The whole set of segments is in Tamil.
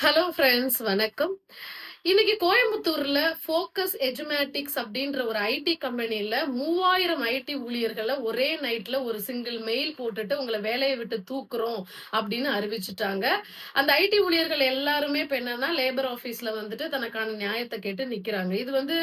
ஹலோ ஃப்ரெண்ட்ஸ், வணக்கம். இன்னைக்கு கோயம்புத்தூர்ல ஃபோக்கஸ் எஜுமேட்டிக்ஸ் அப்படின்ற ஒரு ஐடி கம்பெனில 3000 ஐடி ஊழியர்கள ஒரே நைட்ல ஒரு சிங்கிள் மெயில் போட்டுட்டு உங்கள வேலைய விட்டு தூக்குறோம் அப்படின்னு அறிவிச்சுட்டாங்க. அந்த ஐடி ஊழியர்கள் எல்லாருமே இப்ப என்னன்னா லேபர் ஆபீஸ்ல வந்துட்டு தனக்கான நியாயத்த கேட்டு நிக்கிறாங்க. இது வந்து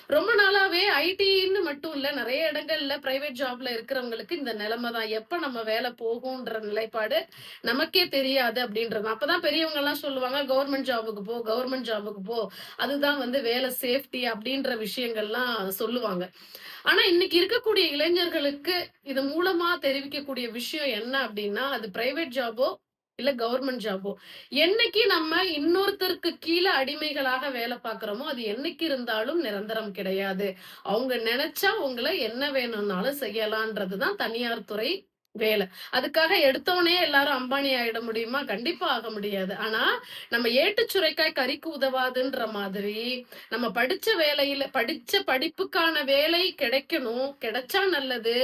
ரொம்ப நாளாவே ஐடின்னு மட்டும் இல்ல, நெறைய இடங்கள்ல பிரைவேட் ஜாப்ல இருக்கிறவங்களுக்கு இந்த நிலைமை தான். எப்ப நம்ம வேலை போகும்ன்ற நிலைப்பாடு நமக்கே தெரியாது அப்படின்றது. அப்பதான் பெரியவங்க எல்லாம் சொல்லுவாங்க, கவர்மெண்ட் ஜாபுக்கு போ, கவர்மெண்ட் ஜாபுக்கு போ. அதுதான் வந்து வேலை சேஃப்டி அப்படின்ற விஷயங்கள்லாம் சொல்லுவாங்க. ஆனா இன்னைக்கு இருக்கக்கூடிய இளைஞர்களுக்கு இது மூலமா தெரிவிக்கக்கூடிய விஷயம் என்ன அப்படின்னா, அது பிரைவேட் ஜாபோ, இல்ல கவர்மெண்ட் ஜாபோ. என்னைக்கு நம்ம இன்னொருத்தருக்கு கீழ அடிமைகளாக வேலை பார்க்கிறோமோ, அது என்னைக்கு இருந்தாலும் நிரந்தரம் கிடையாது. அவங்க நெனச்சா உங்கள என்ன வேணும்னாலும் செய்யலான்றது தான் தனியார் துறை வேலை. அதுக்காக எடுத்தோனே எல்லாரும் அம்பானி ஆயிட முடியுமா? கண்டிப்பா ஆக முடியாது. ஆனா, நம்ம ஏட்டுச் சுரைக்காய் கறிக்கு உதவாதுன்ற மாதிரி, நம்ம படிச்ச படிப்புக்கான வேலை கிடைக்கணும். கிடைச்சா நல்லது.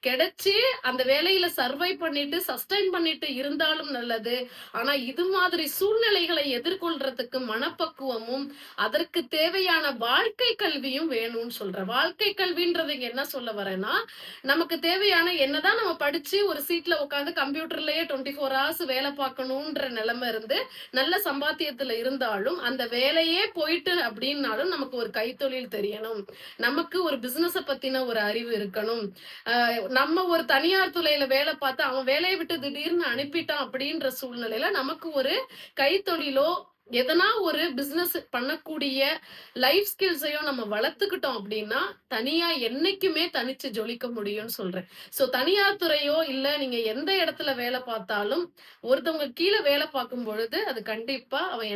கிடைச்சு அந்த வேலையில சர்வை பண்ணிட்டு, சஸ்டெயின் பண்ணிட்டு இருந்தாலும் நல்லது. ஆனா, இது மாதிரி சூழ்நிலைகளை எதிர்கொள்றதுக்கு மனப்பக்குவமும், அதற்கு தேவையான வாழ்க்கை கல்வியும் வேணும்னு சொல்றேன். வாழ்க்கை கல்வின்றது இங்க என்ன சொல்ல வரேன்னா, நமக்கு தேவையான என்னதான் நம்ம படிச்சு ஒரு சீட்ல உட்கார்ந்து கம்ப்யூட்டர்லயே 24 ஹவர்ஸ் வேலை பார்க்கணும்ன்ற நிலைமை இருந்து, நல்ல சம்பாத்தியத்துல இருந்தாலும், அந்த வேலையே போயிட்டு அப்படின்னாலும் நமக்கு ஒரு கைத்தொழில் தெரியணும். நமக்கு ஒரு பிசினஸ பத்தின ஒரு அறிவு இருக்கணும். நம்ம ஒரு தனியார் துறையில வேலை பார்த்து, அவன் வேலைய விட்டு திடீர்னு அனுப்பிட்டான் அப்படின்ற சூழ்நிலையில, நமக்கு ஒரு கைத்தொழிலோ, எதனா ஒரு பிசினஸ் பண்ணக்கூடிய லைஃப் ஸ்கில்ஸையும் நம்ம வளர்த்துக்கிட்டோம் அப்படின்னா, தனியா என்னைக்குமே தனிச்சு ஜொலிக்க முடியும்னு சொல்றேன். சோ தனியார் துறையோ, இல்ல நீங்க எந்த இடத்துல வேலை பார்த்தாலும், ஒருத்தவங்க கீழ வேலை பார்க்கும் பொழுது, அது கண்டிப்பா அவன்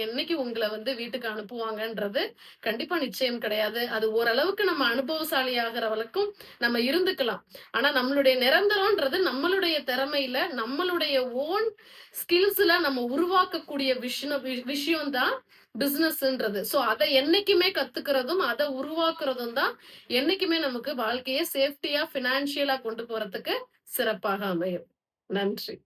என்னைக்கு உங்கள வந்து வீட்டுக்கு அனுப்புவாங்கன்றது கண்டிப்பா நிச்சயம் கிடையாது. அது ஓரளவுக்கு நம்ம அனுபவசாலி ஆகுற வரைக்கும் நம்ம இருந்துக்கலாம். ஆனா நம்மளுடைய நிரந்தரம்ன்றது நம்மளுடைய திறமையில, நம்மளுடைய ஓன் ஸ்கில்ஸ்ல நம்ம உருவாக்கக்கூடிய விஷயம் தான் பிசினஸ்ன்றது. சோ அத என்னைக்குமே கத்துக்கிறதும், அத உருவாக்குறதும் தான் என்னைக்குமே நமக்கு வாழ்க்கைய சேஃப்டியா, பினான்சியலா கொண்டு போறதுக்கு சிறப்பாக அமையும். நன்றி.